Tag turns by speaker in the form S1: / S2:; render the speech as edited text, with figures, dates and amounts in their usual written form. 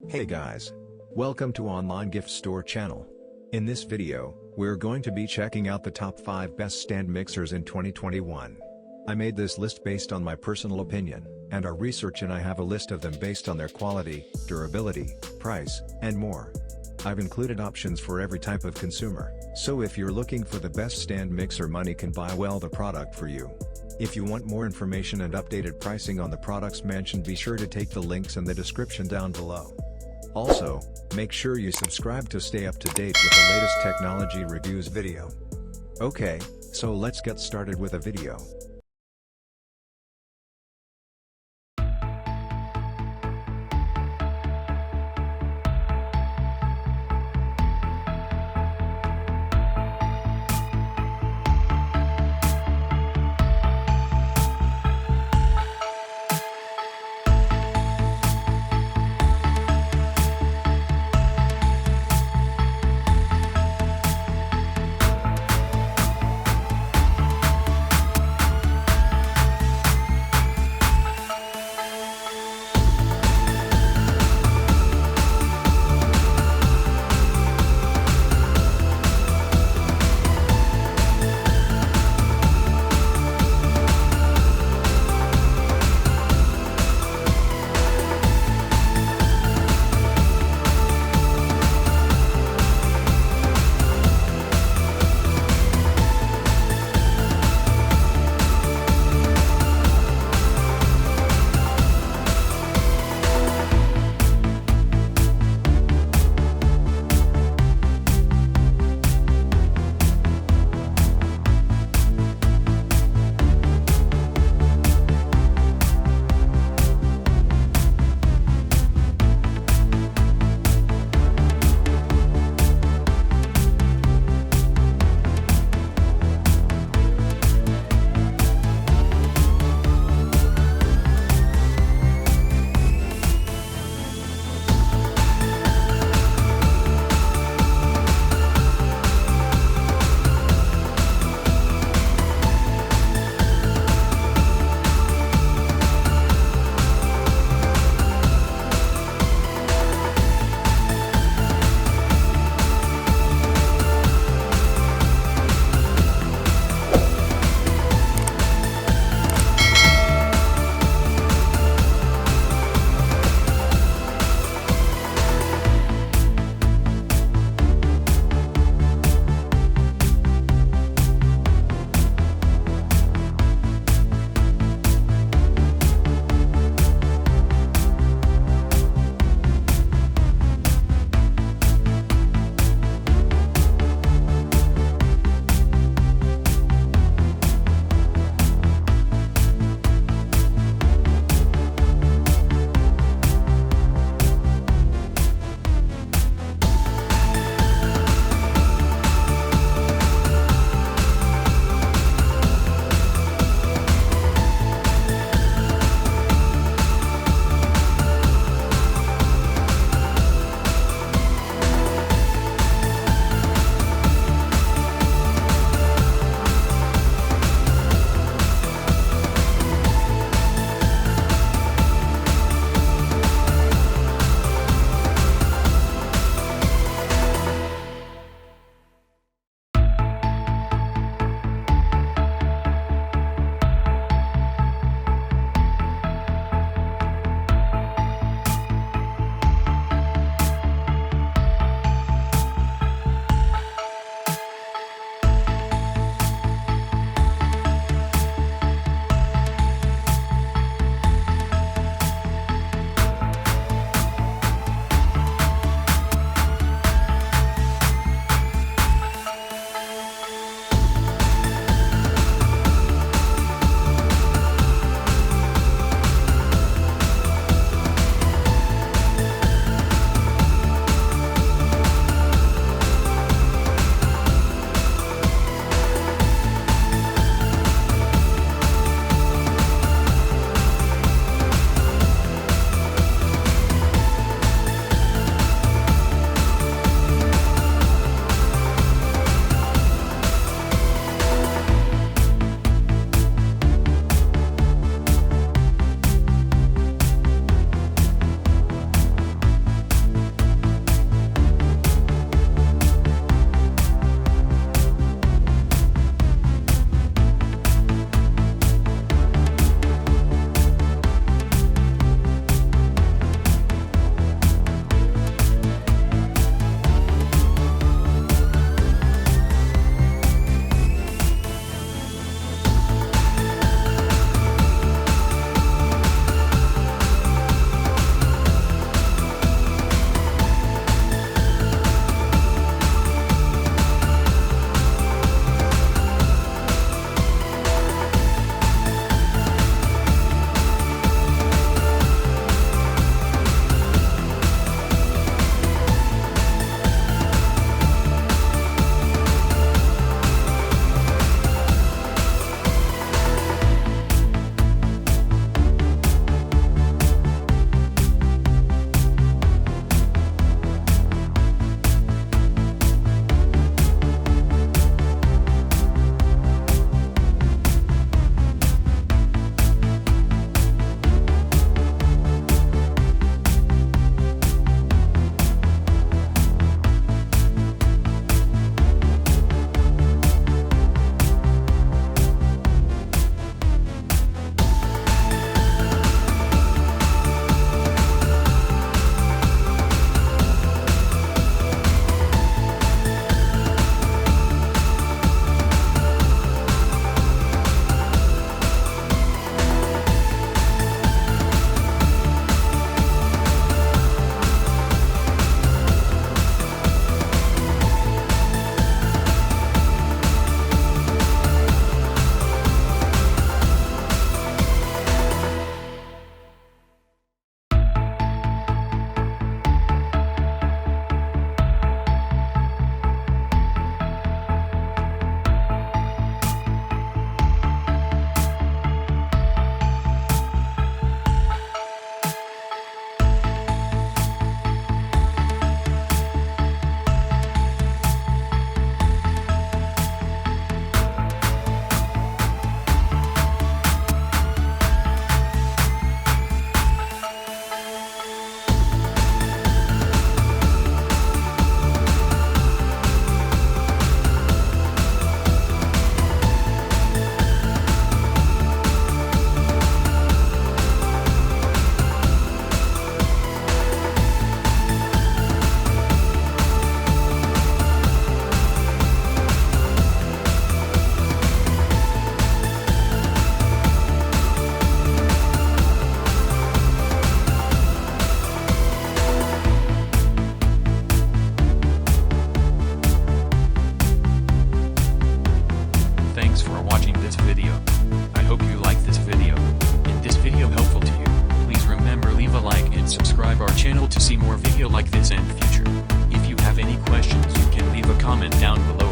S1: Hey guys! Welcome to Online Gift Store channel. In this video, we're going to be checking out the top 5 best stand mixers in 2021. I made this list based on my personal opinion, and our research, and I have a list of them based on their quality, durability, price, and more. I've included options for every type of consumer, so if you're looking for the best stand mixer, money can buy well the product for you. If you want more information and updated pricing on the products mentioned, be sure to take the links in the description down below. Also, make sure you subscribe to stay up to date with the latest technology reviews video. Okay, so let's get started with a video.
S2: more video like this in future. If you have any questions, you can leave a comment down below.